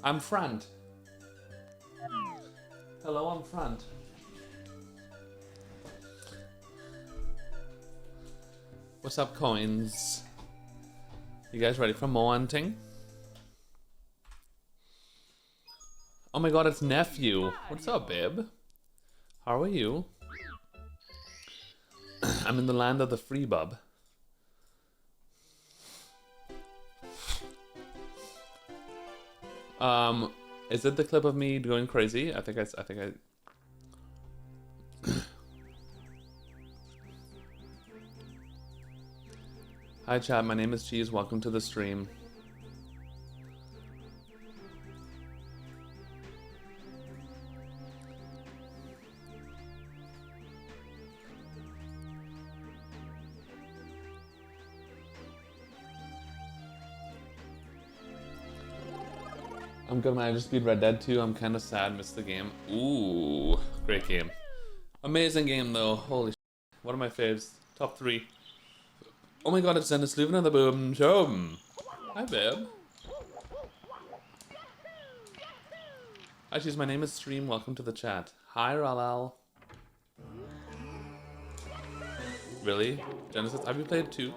I'm front. Hello, I'm front. What's up, coins? You guys ready for more hunting? Oh my god, it's nephew. What's up, babe? How are you? I'm in the land of the free bub. Is it the clip of me going crazy? I think I. Hi chat, my name is Cheese. Welcome to the stream. I'm good, man. I just beat Red Dead 2. I'm kind of sad. Missed the game. Ooh, great game. Amazing game, though. Holy shit. One of my faves. Top 3. Oh my god, it's Dennis Leuven in the boom show. Hi, babe. Hi, Cheese. My name is Stream. Welcome to the chat. Hi, Ralal. Really? Genesis, have you played 2?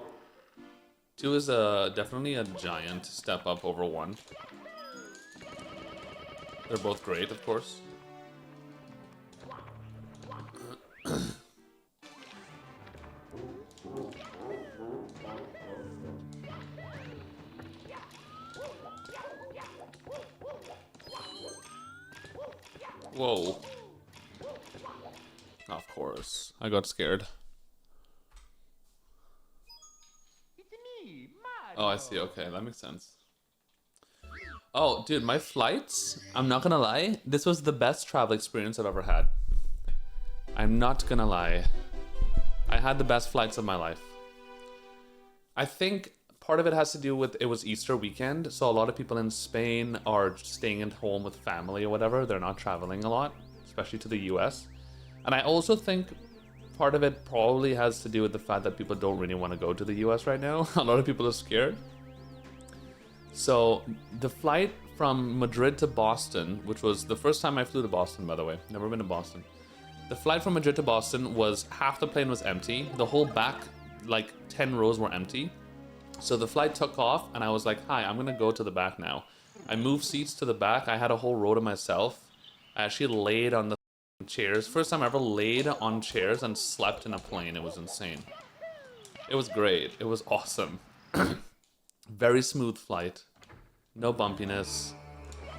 2 is definitely a giant step up over 1. They're both great, of course. Whoa. Of course. I got scared. Oh, I see. Okay, that makes sense. Oh, dude, my flights, I'm not gonna lie, this was the best travel experience I've ever had. I'm not gonna lie. I had the best flights of my life. I think part of it has to do with it was Easter weekend, so a lot of people in Spain are staying at home with family or whatever. They're not traveling a lot, especially to the US. And I also think part of it probably has to do with the fact that people don't really want to go to the US right now. A lot of people are scared. So the flight from Madrid to Boston, which was the first time I flew to Boston, by the way, never been to Boston. The flight from Madrid to Boston was half the plane was empty. The whole back, like 10 rows were empty. So the flight took off and I was like, hi, I'm gonna go to the back now. I moved seats to the back. I had a whole row to myself. I actually laid on the chairs. First time I ever laid on chairs and slept in a plane. It was insane. It was great. It was awesome. Very smooth flight. No bumpiness.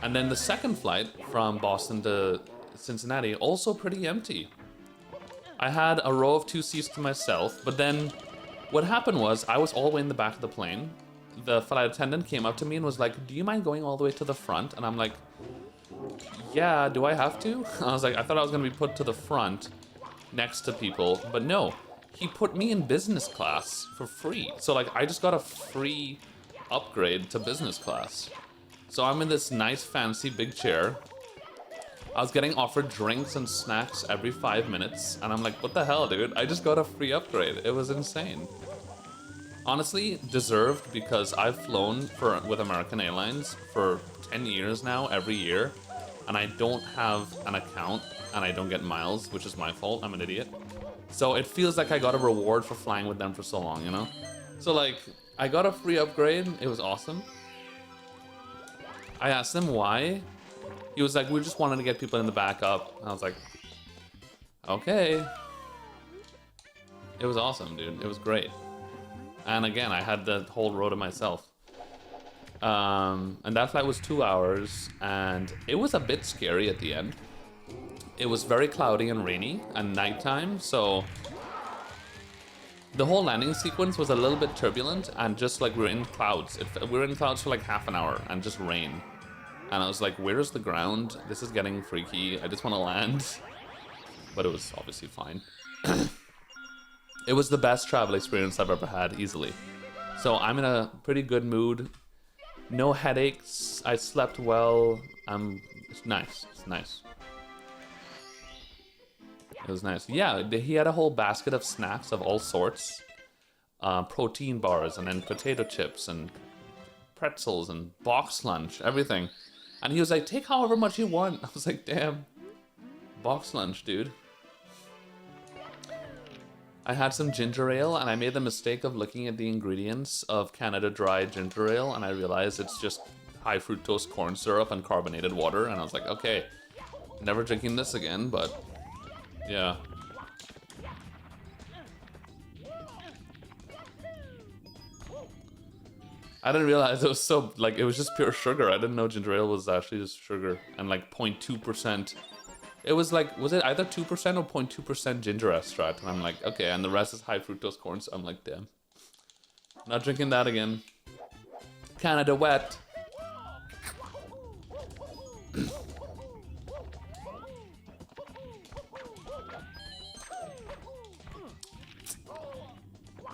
And then the second flight from Boston to Cincinnati, also pretty empty. I had a row of 2 seats to myself, but then what happened was I was all the way in the back of the plane. The flight attendant came up to me and was like, do you mind going all the way to the front? And I'm like, yeah, do I have to? I was like, I thought I was gonna be put to the front next to people, but no. He put me in business class for free. So like, I just got a free upgrade to business class. So I'm in this nice fancy big chair. I was getting offered drinks and snacks every 5 minutes, and I'm like, what the hell, dude? I just got a free upgrade. It was insane. Honestly, deserved, because I've flown with American Airlines for 10 years now, every year, and I don't have an account, and I don't get miles, which is my fault. I'm an idiot. So it feels like I got a reward for flying with them for so long, you know? So like, I got a free upgrade. It was awesome. I asked him why. He was like, we just wanted to get people in the back up. And I was like, okay. It was awesome, dude. It was great. And again, I had the whole row to myself. And that flight was 2 hours, and it was a bit scary at the end. It was very cloudy and rainy and nighttime, so the whole landing sequence was a little bit turbulent, and just like we were in clouds. We were in clouds for like half an hour and just rain. And I was like, where's the ground? This is getting freaky. I just want to land. But it was obviously fine. It was the best travel experience I've ever had, easily. So I'm in a pretty good mood. No headaches. I slept well. It's nice. It's nice. It was nice. Yeah, he had a whole basket of snacks of all sorts. Protein bars, and then potato chips, and pretzels, and box lunch, everything. And he was like, take however much you want. I was like, damn. Box lunch, dude. I had some ginger ale, and I made the mistake of looking at the ingredients of Canada Dry ginger ale, and I realized it's just high fructose corn syrup and carbonated water, and I was like, okay, never drinking this again, but yeah. I didn't realize it was so, like, it was just pure sugar. I didn't know ginger ale was actually just sugar and like 0.2%. It was like, was it either 2% or 0.2% ginger extract? And I'm like, okay, and the rest is high fructose corn, so I'm like, damn. Not drinking that again. Canada wet.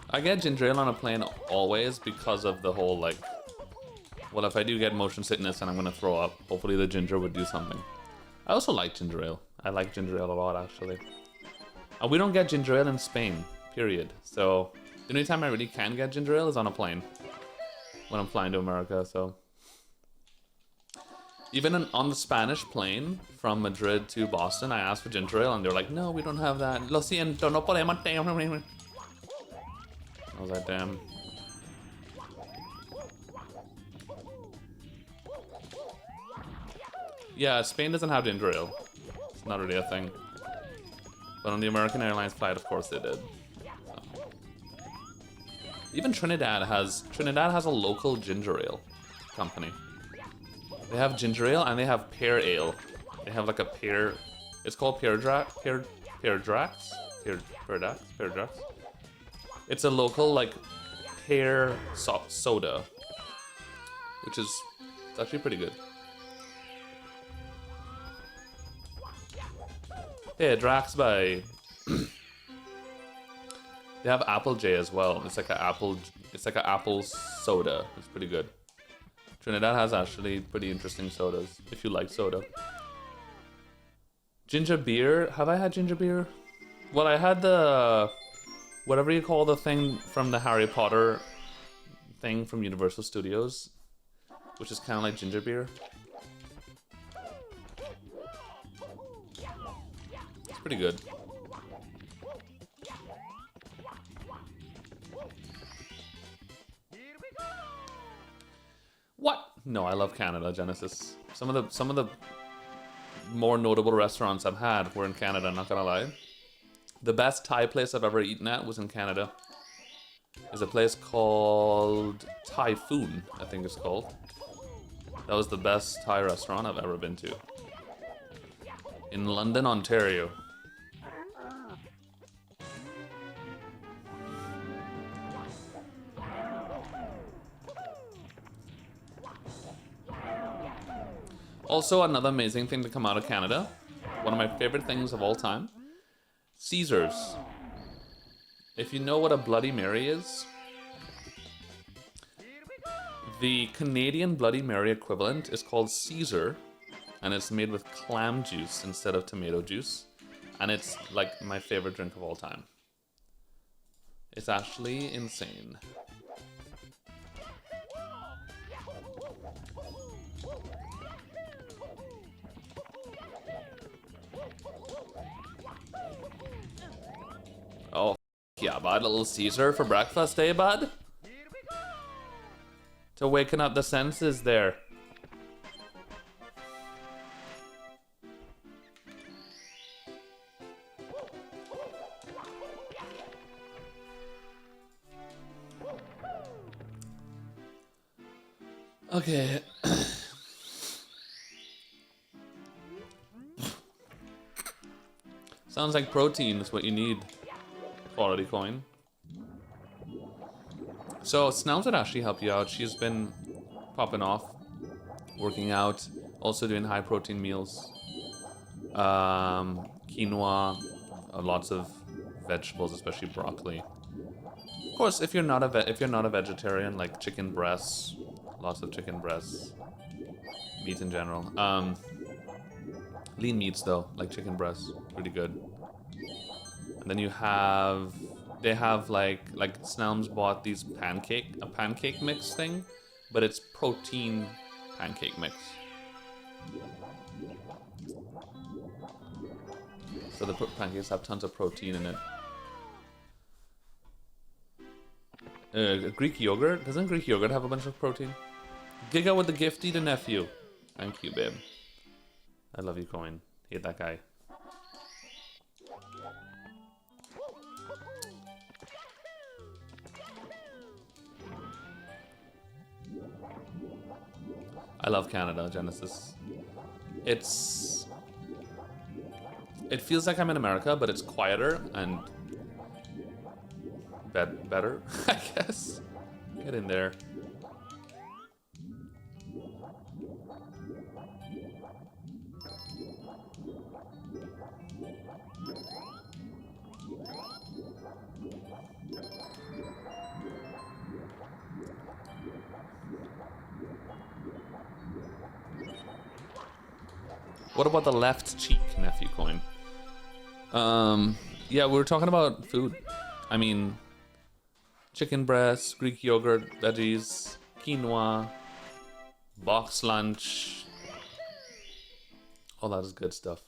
I get ginger ale on a plane always because of the whole, like, well, if I do get motion sickness and I'm gonna throw up, hopefully the ginger would do something. I also like ginger ale. I like ginger ale a lot, actually. And we don't get ginger ale in Spain, period. So the only time I really can get ginger ale is on a plane when I'm flying to America, so. Even on the Spanish plane from Madrid to Boston, I asked for ginger ale and they're like, no, we don't have that. Lo siento, no podemos. I was like, damn. Yeah, Spain doesn't have ginger ale. It's not really a thing. But on the American Airlines flight, of course they did. So. Even Trinidad has a local ginger ale company. They have ginger ale and they have pear ale. They have like a pear. It's called pear drax. It's a local like pear soda, which is it's actually pretty good. Hey, Drax by. They have Apple J as well. It's like an apple soda. It's pretty good. Trinidad has actually pretty interesting sodas if you like soda. Ginger beer. Have I had ginger beer? Well, I had the whatever you call the thing from the Harry Potter thing from Universal Studios, which is kind of like ginger beer. It's pretty good. What? No, I love Canada, Genesis. Some of the more notable restaurants I've had were in Canada, not gonna lie. The best Thai place I've ever eaten at was in Canada. There's a place called Typhoon, I think it's called. That was the best Thai restaurant I've ever been to. In London, Ontario. Also, another amazing thing to come out of Canada. One of my favorite things of all time. Caesars. If you know what a Bloody Mary is, the Canadian Bloody Mary equivalent is called Caesar, and it's made with clam juice instead of tomato juice, and it's like my favorite drink of all time. It's actually insane. Oh, yeah, bud. A little Caesar for breakfast, eh, bud? To waken up the senses there. Okay. Sounds like protein is what you need. Quality coin. So Snelm would actually help you out. She's been popping off, working out, also doing high protein meals. Quinoa, lots of vegetables, especially broccoli. Of course, if you're not a vegetarian, like chicken breasts, lots of chicken breasts, meat in general. Lean meats though, like chicken breasts, pretty good. And then they have like Snelm's bought these pancake mix thing, but it's protein pancake mix. So the pancakes have tons of protein in it. Greek yogurt? Doesn't Greek yogurt have a bunch of protein? Giga with the gifty to nephew. Thank you, babe. I love you, Coin. Hate that guy. I love Canada, Genesis. It feels like I'm in America, but it's quieter and better, I guess. Get in there. What about the left cheek, nephew Coin? Yeah, we were talking about food. I mean, chicken breast, Greek yogurt, veggies, quinoa, box lunch. All that is good stuff.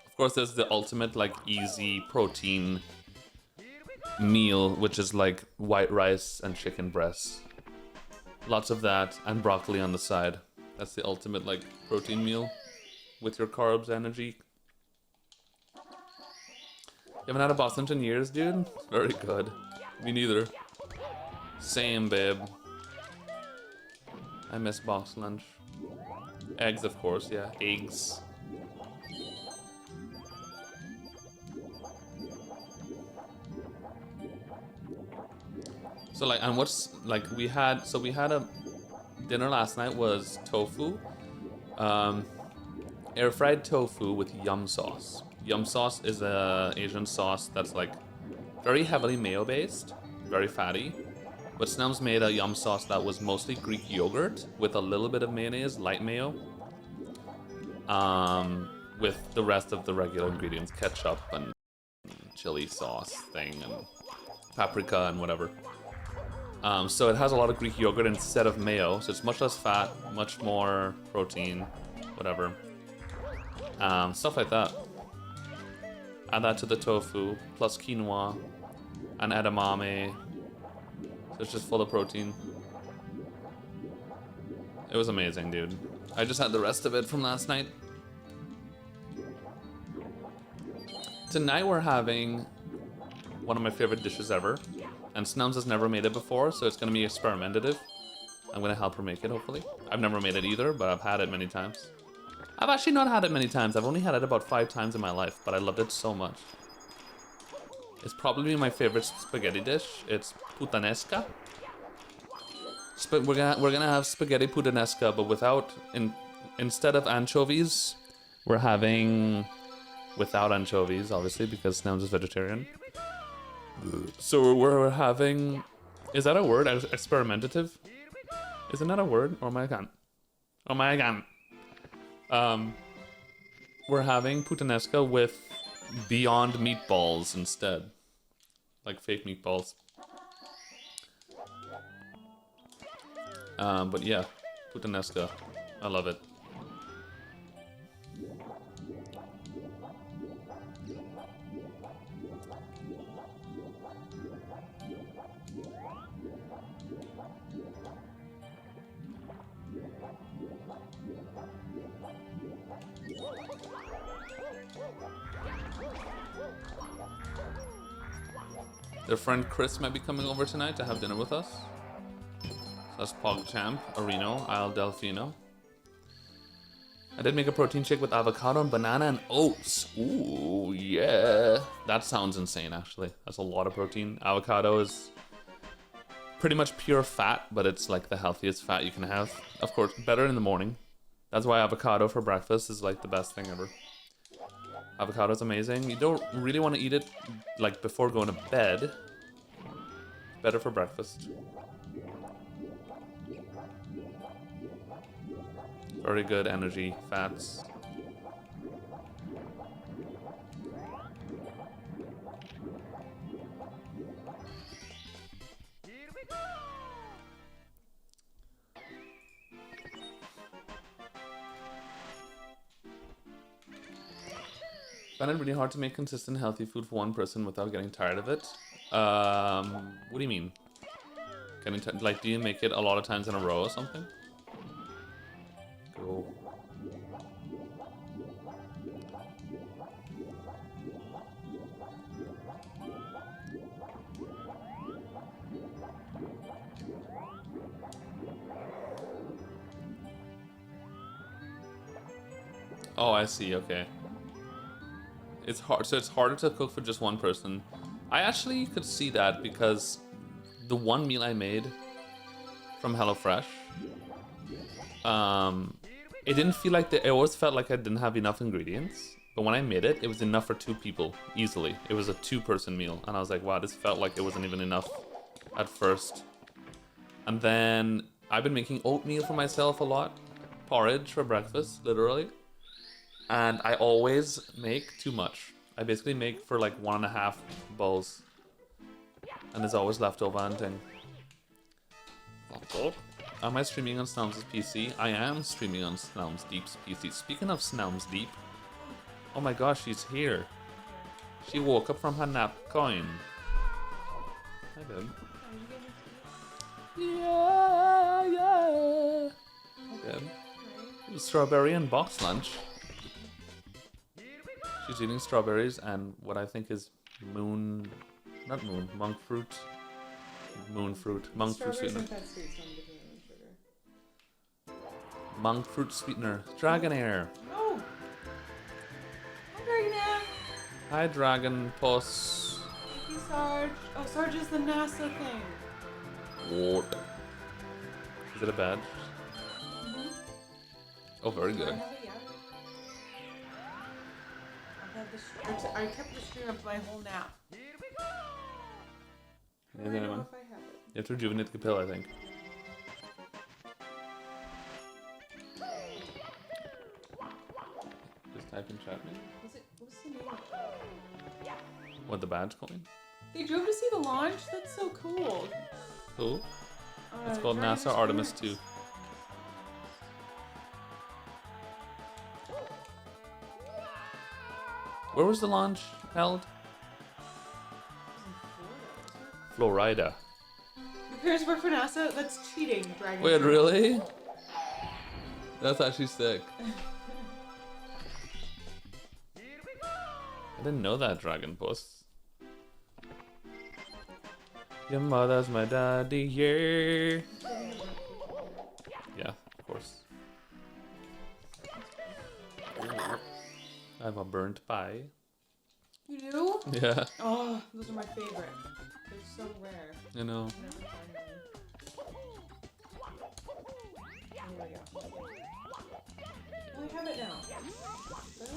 Of course, there's the ultimate, like, easy protein meal, which is like white rice and chicken breast. Lots of that and broccoli on the side. That's the ultimate, like, protein meal with your carbs, energy. You haven't had a box lunch in years, dude? Very good. Me neither. Same, babe. I miss box lunch. Eggs, of course, yeah. Eggs. So, like, and what's, like, we had a dinner last night was tofu. Air fried tofu with yum sauce. Yum sauce is a Asian sauce that's, like, very heavily mayo based, very fatty. But Snelm's made a yum sauce that was mostly Greek yogurt with a little bit of mayonnaise, light mayo. With the rest of the regular ingredients, ketchup and chili sauce thing and paprika and whatever. So it has a lot of Greek yogurt instead of mayo, so it's much less fat, much more protein, whatever. Stuff like that. Add that to the tofu, plus quinoa and edamame. So it's just full of protein. It was amazing, dude. I just had the rest of it from last night. Tonight we're having one of my favorite dishes ever. And Snelms has never made it before, so it's going to be experimentative. I'm going to help her make it, hopefully. I've never made it either, but I've had it many times. I've actually not had it many times. I've only had it about 5 times in my life, but I loved it so much. It's probably my favorite spaghetti dish. It's puttanesca. We're gonna have spaghetti puttanesca, but without... Instead of anchovies, we're having... Without anchovies, obviously, because Snelms is vegetarian. So we're having... Is that a word? Experimentative? Isn't that a word? Oh my god. Oh my god. We're having puttanesca with Beyond meatballs instead. Like fake meatballs. But yeah, puttanesca. I love it. Their friend Chris might be coming over tonight to have dinner with us. So that's PogChamp, Areno, Isle Delfino. I did make a protein shake with avocado and banana and oats. Ooh, yeah. That sounds insane, actually. That's a lot of protein. Avocado is pretty much pure fat, but it's like the healthiest fat you can have. Of course, better in the morning. That's why avocado for breakfast is like the best thing ever. Avocado is amazing. You don't really want to eat it like before going to bed. Better for breakfast. Very good energy, fats. Find it really hard to make consistent healthy food for one person without getting tired of it. What do you mean? Like, do you make it a lot of times in a row or something? Go. Oh, I see. Okay. It's hard, so it's harder to cook for just one person. I actually could see that because the one meal I made from HelloFresh, it didn't feel like it always felt like I didn't have enough ingredients. But when I made it, it was enough for 2 people easily. It was a 2-person meal, and I was like, wow, this felt like it wasn't even enough at first. And then I've been making oatmeal for myself a lot, porridge for breakfast, literally. And I always make too much. I basically make for like 1.5 bowls. And there's always leftover and thing. Am I streaming on Snelm's PC? I am streaming on Snelm's Deep's PC. Speaking of Snelm's Deep, oh my gosh, she's here. She woke up from her nap coin. Hi, babe. Yeah. Hi, babe. Strawberry and box lunch. She's eating strawberries and what I think is monk fruit. Monk fruit sweetener. Monk fruit sweetener. Dragonair. Oh! Hi, Dragonair! Hi, Dragon Puss. Thank you, Sarge. Oh, Sarge is the NASA thing. What? Is it a badge? Mm-hmm. Oh, very good. I have it, yeah. I kept the stream up my whole nap. I don't know if I have it. You have to rejuvenate the pill, I think. Just type in chat, man. What's the name? What, the badge coin? They drove to see the launch? That's so cool. Cool. It's called NASA Artemis 2. Where was the launch held? Florida. Your parents work for NASA? That's cheating, Dragon. Wait, really? That's actually sick. I didn't know that, Dragon Puss. Your mother's my daddy, yeah. Yeah, of course. I have a burnt pie. You do? Yeah. Oh, those are my favorite. They're so rare. I know. Never find them. Here we go. Well, I have it now. But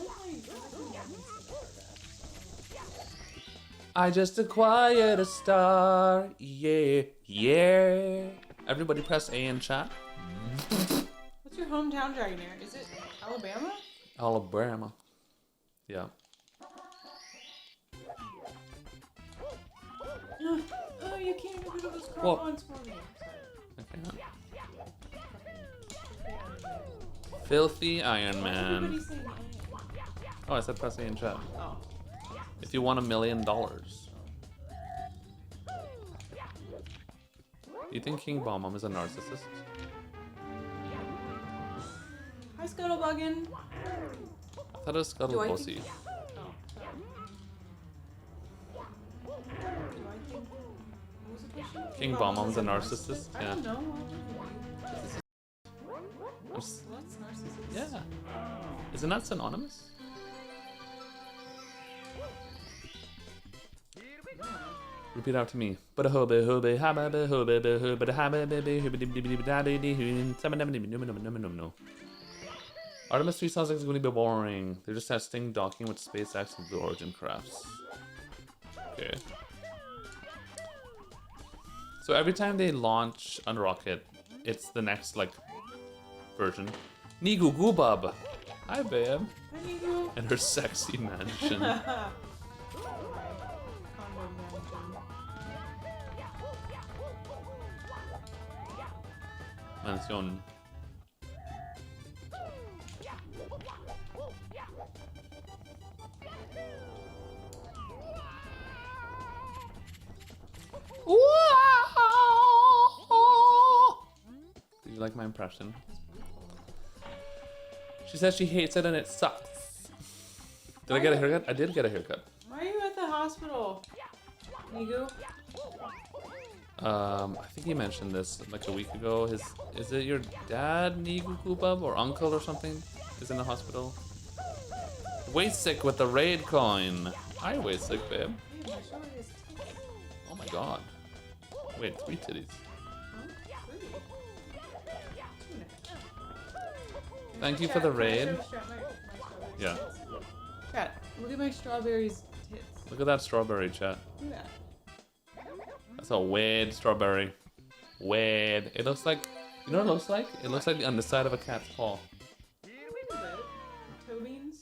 I just acquired a star, yeah, yeah. Everybody press A in chat. what's your hometown, Dragonair? Is it Alabama? Alabama. Yeah. Oh, you can't even do those Well, crop-ons for me. Okay. Filthy Iron Man. Everybody's saying Oh, I said press A in chat. Oh. If you won $1 million. Do you think King Bomb is a narcissist? Hi, Scuttlebuggin. I thought it was Scuttle Pussy. Oh, sorry. Do I think... What was the question? King Bomb is a narcissist? I Yeah. don't know. I'm What's narcissist? Yeah. Isn't that synonymous? Repeat after me. Artemis 3 sounds like it's going to be boring. They're just testing docking with SpaceX and Blue Origin crafts. Okay. So every time they launch a rocket, it's the next, like, version. Nigu Goobub. Hi, babe. Hi, Nigu. In her sexy mansion. Alright. Condo mansion. Mansion. Do you like my impression? She says she hates it and it sucks. Did I get a haircut? I did get a haircut. Why are you at the hospital, Nigu? I think he mentioned this like a week ago. Is it your dad, Nigu Kubab, or uncle or something, is in the hospital? Waysik with the raid coin. Hi, Waysik, babe. Hey, my shoulder is tight. Oh my god. Wait, 3 titties. Huh? Three. Two now. Thank you Chat, for the can I raid. show my strawberries Yeah. tits? Chat, look at my strawberries tits. Look at that strawberry, chat. Look at that. That's a weird strawberry. Weird. It looks like, you know what it looks like? It looks like the underside of a cat's paw. A little bit. Toe beans.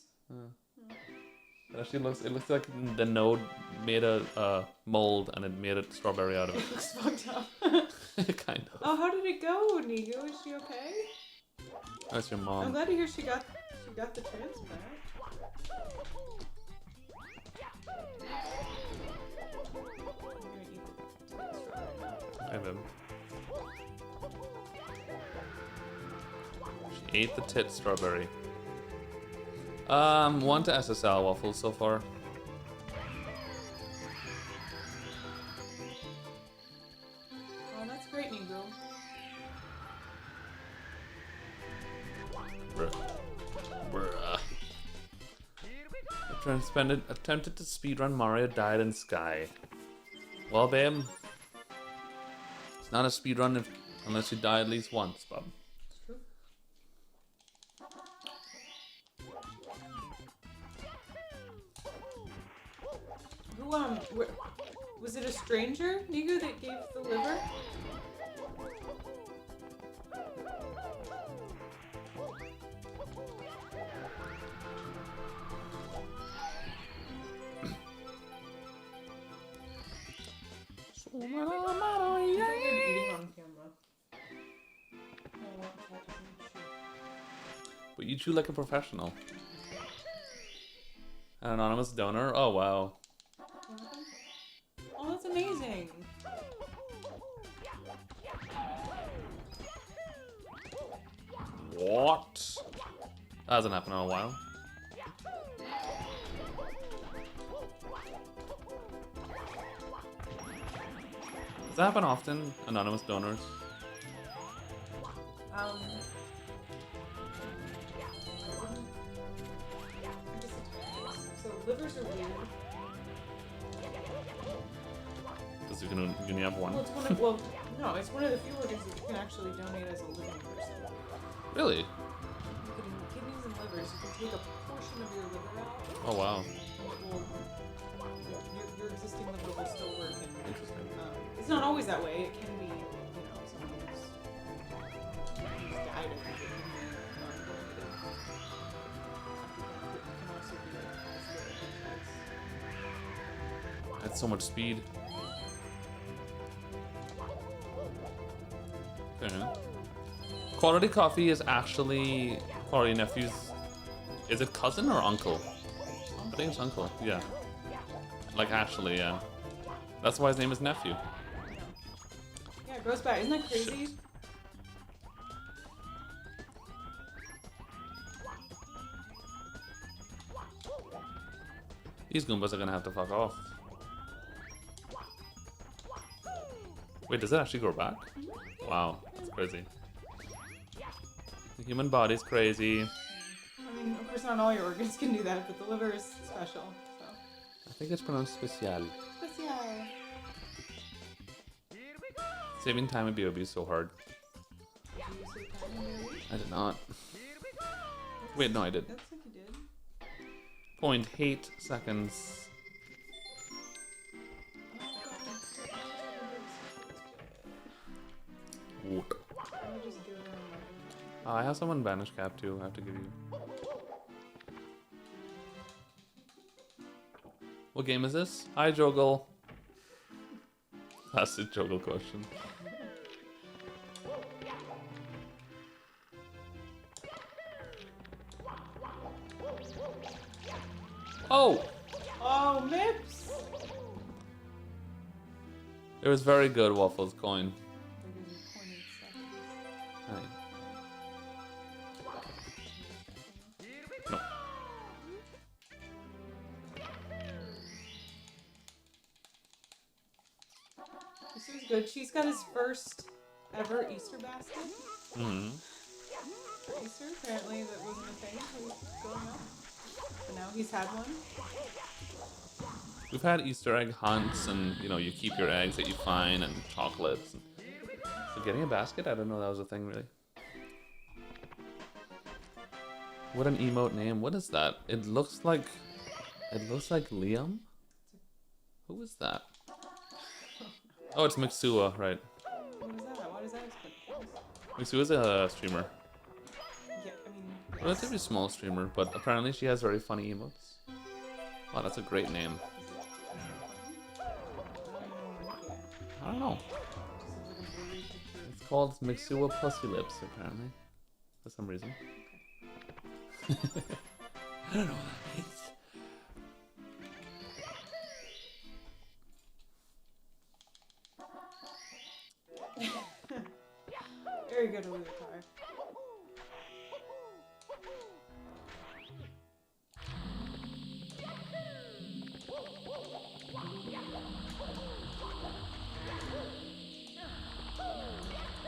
It actually looks like the node made a mold and it made a strawberry out of It looks fucked up. it. Kind of. Oh, how did it go, Nigu? Is she okay? That's your I'm mom. glad to hear she got the transplant. I have him. She ate the tit strawberry. 1 to SSL waffles so far. Oh, that's great, Nigu. Bruh. Bruh. Attempted to speedrun Mario, died in Sky. Well, babe, it's not a speedrun unless you die at least once, bub. True. Who, was it a stranger, Nigu, that gave the liver? Eating on camera. But you chew like a professional. An anonymous donor? Oh, wow. Oh, that's amazing. What? That hasn't happened in a while. Does that happen often? Anonymous donors? So livers are weird. Because you can have one. Well, it's one of, well, no, it's one of the few organs that you can actually donate as a living person. Really? You can, kidneys and livers, you can take a portion of your liver out. Oh, wow. And it will, your existing liver will still work. And, Interesting. it's not always that way. It can be, someone who's died of it. It can also be like That's so much speed. Okay. Quality Coffee is actually Quality Nephew's. Is it cousin or uncle? I think it's uncle. Yeah. Like actually, yeah. That's why his name is Nephew. Yeah, it goes back. Isn't that crazy? These Goombas are gonna have to fuck off. Wait, does it actually grow back? Wow, that's crazy. The human body's crazy. I mean, of course, not all your organs can do that, but the liver is special. So. I think it's pronounced special. Special. Saving time at BOB is so hard. Did you say time, maybe? I did not. Wait, no, I did. Looks like you did. 0.8 seconds. Oh, God. Whoop. Let me just give them Oh, I have someone banish cap too. I have to give you. What game is this? Hi, Joggle. That's the Joggle question. Oh! Oh, Mips! It was very good, Waffles coin. Hi. No. This is good. She's got his first ever Easter basket. Mm-hmm. For Easter, apparently that wasn't a thing growing up. But now he's had one. We've had Easter egg hunts, and you know, you keep your eggs that you find, and chocolates. And... So getting a basket? I didn't know that was a thing, really. What an emote name! What is that? It looks like Liam. Who is that? Oh, it's Mixua, right? What is that? What is that? Mixua's a streamer. Yeah, I mean. Yes. Relatively small streamer, but apparently she has very funny emotes. Wow, that's a great name. I don't know. It's called Mixua Pussy Lips, apparently. For some reason. I don't know what that means. Very good, Car.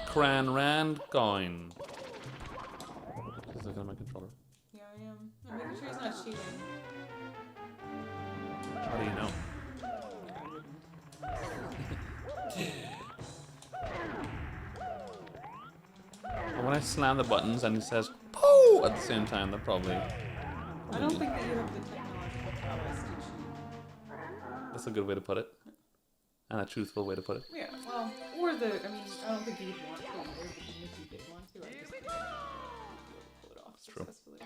Cran Rand going. He's looking at my controller. Yeah, I am. I'm making sure he's not cheating. How do you know? And when I slam the buttons and he says "Pooh" at the same time, that probably. I don't think that you have the technological prowess to cheat. That's a good way to put it. And a truthful way to put it. Yeah, well, or I mean, I don't think you would want to either, but even if you did want to, I just think you'd be able to pull it off True. successfully.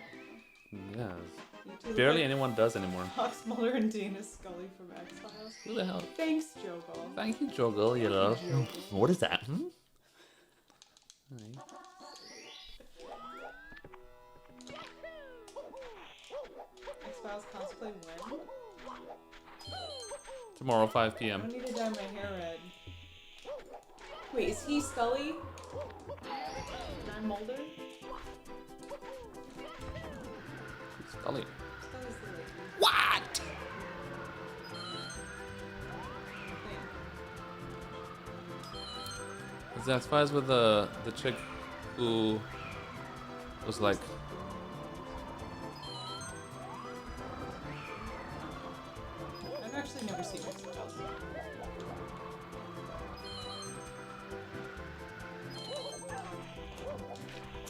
Yes. You two Barely look anyone does anymore. like Fox Muller and Dana Scully from X-Files. Who the hell? Thanks, Joggle. Thank you, Joggle, you love. Joggle. What is that? Hmm? Alright. X-Files cosplay when? Tomorrow, 5 I p.m. don't need to dye my hair red. Wait, is he Scully? And I'm Mulder? Scully. Scully's the lady. What? I Is that Spies with the chick who was like, I've actually never seen X-Files.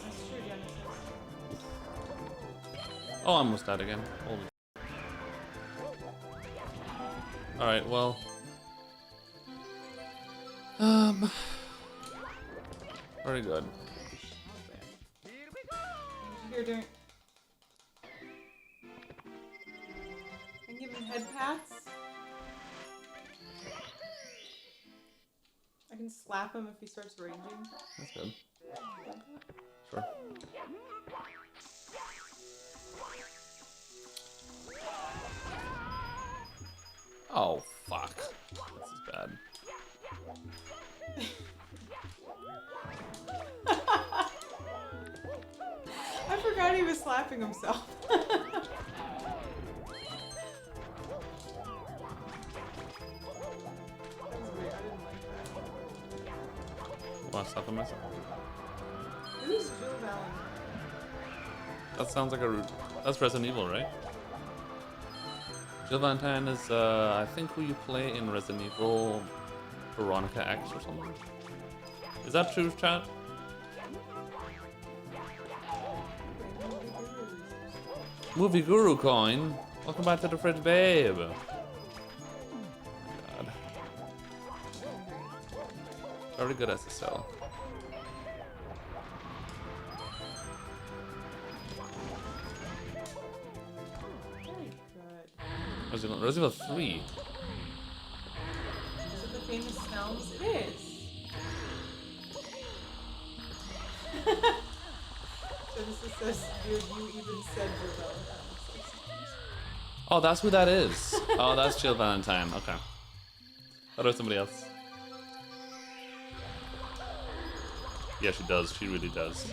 That's true, Genesis. oh, I almost died again. Holy. All right, well, very good. Did you hear during... I can give him head pats. I can slap him if he starts raging. That's good. Sure. Oh, fuck. This is bad. I forgot he was slapping himself. That was weird. I didn't like that. Want to slap him myself? Who's Jill Valentine? That sounds like a... That's Resident Evil, right? Jill Valentine is, I think, who you play in Resident Evil Veronica X or something. Is that true, chat? Movie Guru coin. Welcome back to the fridge, babe. God. Very good SSL. Resident Evil 3. Is it the famous Snelms? It is. So this is so weird. You even said your Valentine's 6 times. Oh, that's who that is. Oh, that's Jill Valentine. Okay. Thought it was somebody else. Yeah, she does. She really does.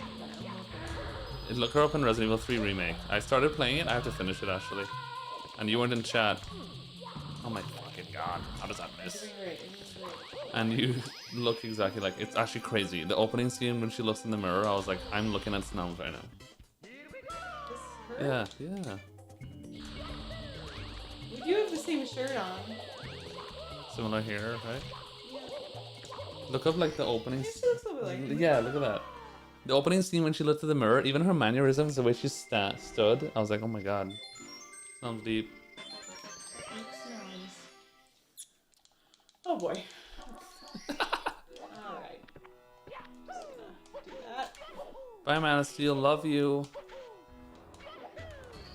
Look her up in Resident Evil 3 Remake. I started playing it. I have to finish it, actually. And you weren't in chat. Oh my fucking god. How does that miss? You're doing great. You're doing great. And you look exactly like... It's actually crazy. The opening scene when she looks in the mirror, I was like, I'm looking at Snelm right now. This her? Yeah, yeah. We do have the same shirt on. Similar hair, right? Yeah. Look up like the opening... She looks a little bit like me. Yeah, look at that. The opening scene when she looked at the mirror, even her mannerisms, the way she stood, I was like, oh my god. Sounds deep. Oh boy. Alright. Just gonna do that. Bye, Man of Steel. Love you.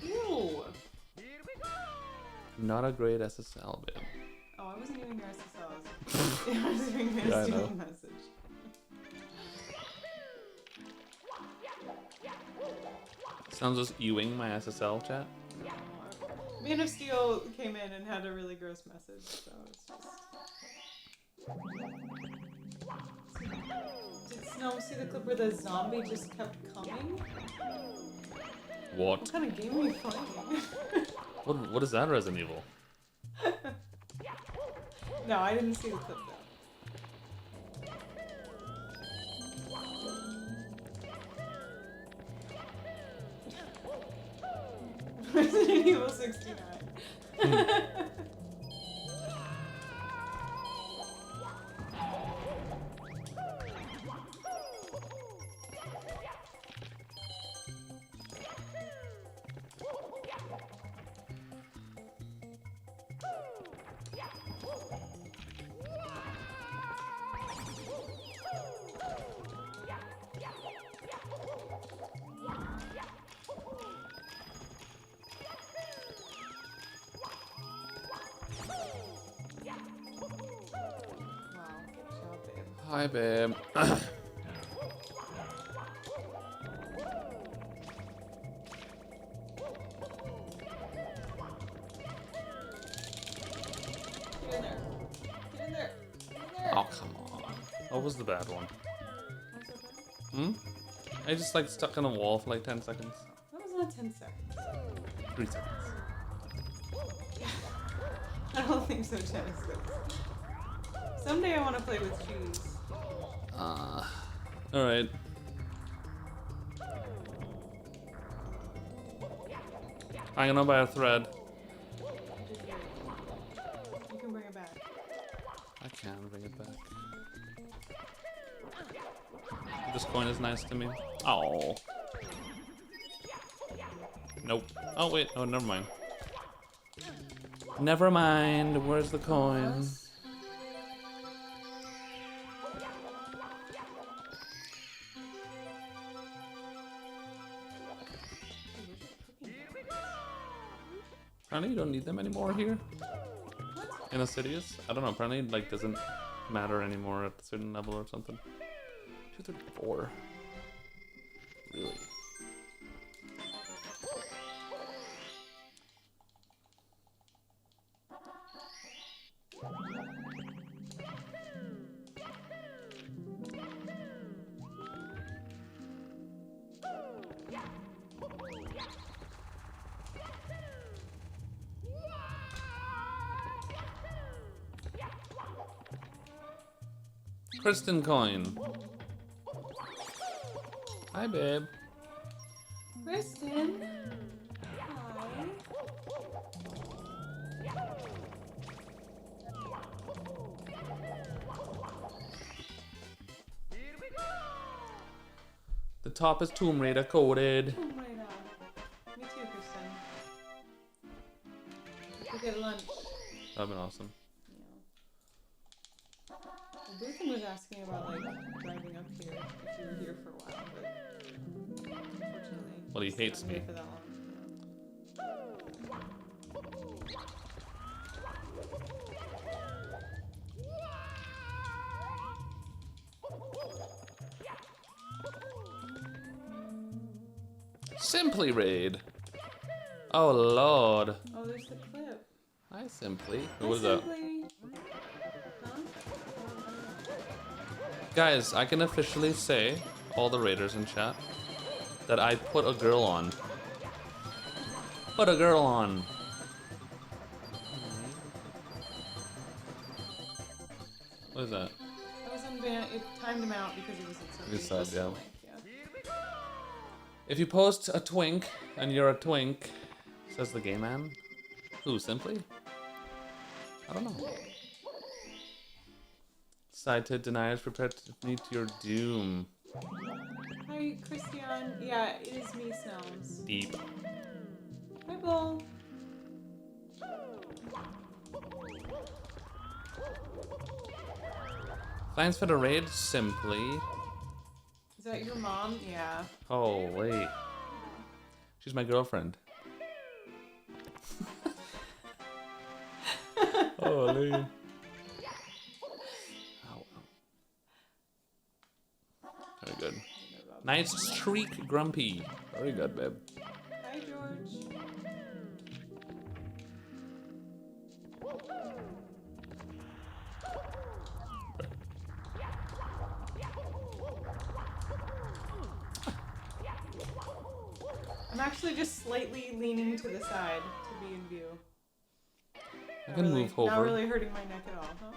Ew. Not a great SSL, babe. Oh, I wasn't doing your SSLs. I was doing your Yeah, I know. SSL message. Sounds just Ewing my SSL chat. Man of Steel came in and had a really gross message, so it's just... Did Snow see the clip where the zombie just kept coming? What? What kind of game are you playing? What is that, Resident Evil? No, I didn't see the clip though. Resident Evil 69. Hi, babe. Get in there. Get in there. Get in there. Oh, come on. What was the bad one? What's that for? Hmm? I just like stuck in a wall for like 10 seconds. That was not 10 seconds. 3 seconds. I don't think so, Genesis. Someday I want to play with cheese. Alright. Hanging on by a thread. You can bring it back. I can bring it back. This coin is nice to me. Oh. Nope. Oh wait. Oh, never mind. Never mind. Where's the coin? Apparently you don't need them anymore here. In Assidious? I don't know, apparently it like doesn't matter anymore at a certain level or something. 234. Really? Kristen coin. Hi, babe. Kristen. Hi. The top is Tomb Raider coded. Oh my god. Me too, Kristen. We'll get lunch. That'd been awesome. Yeah. Well, Luthen was asking about like driving up here if you were here for a while, but unfortunately. Well, he he's hates not here me. for that long. Simply raid. Oh lord. Oh, there's the clip. Hi Simply. Hi, What is that? Simply. Huh? Guys, I can officially say, all the raiders in chat, that I put a girl on. Put a girl on. What is that? That was unbanned. It timed him out because it was at something. You said, yeah. Link, yeah. If you post a twink and you're a twink, says the gay man. Who, Simply? I don't know. Cited deniers prepare to meet your doom. Hi, Christian. Yeah, it is me, Snelms. Deep. Hi, Bull. Thanks for the raid, Simply. Is that your mom? Yeah. Holy. She's my girlfriend. Holy. Ow. Very good. Nice streak, Grumpy. Very good, babe. Hi, George. I'm actually just slightly leaning to the side to be in view. I can move over. Not really hurting my neck at all. Huh?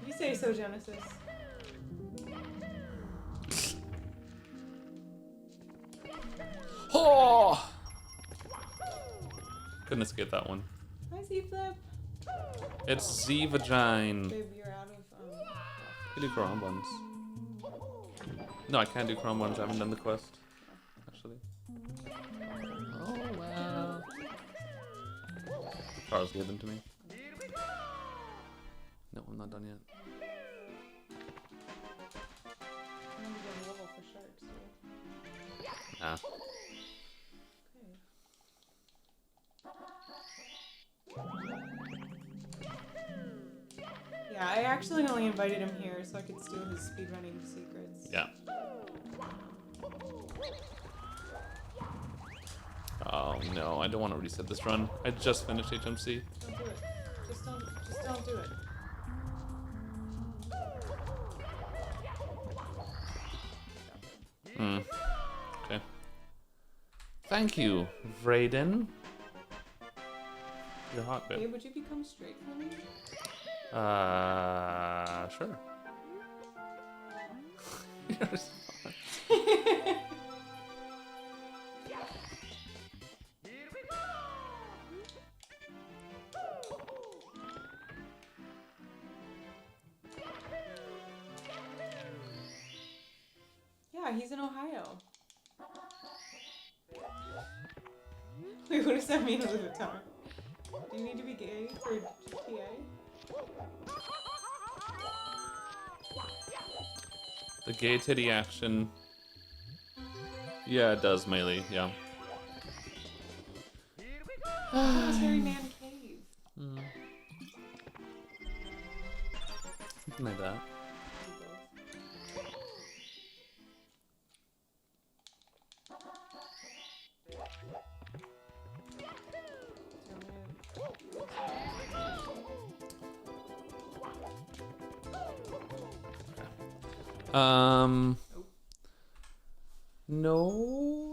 If you say so, Genesis. Oh! Couldn't escape that one. Hi, Z-Flip. It's Z-Vagine. Babe, you're out of, I can do Chrome ones. No, I can't do Chrome ones. I haven't done the quest. Actually. Oh, well. Charles gave them to me. No, I'm not done yet. I'm gonna get a level for sharks, too. Nah. Yeah, I actually only invited him here so I could steal his speedrunning secrets. Yeah. Oh no, I don't want to reset this run. I just finished HMC. Don't do it. Just don't do it. Okay. Thank you, Vrayden. You're hot, Hey, babe. would you become straight for me? Sure. Yeah, he's in Ohio. Wait, what does that mean, Elizabeth? Do you need to be gay for GTA? The gay titty action. Yeah, it does, Melee. Yeah. Military Man Cave. Something like that. No.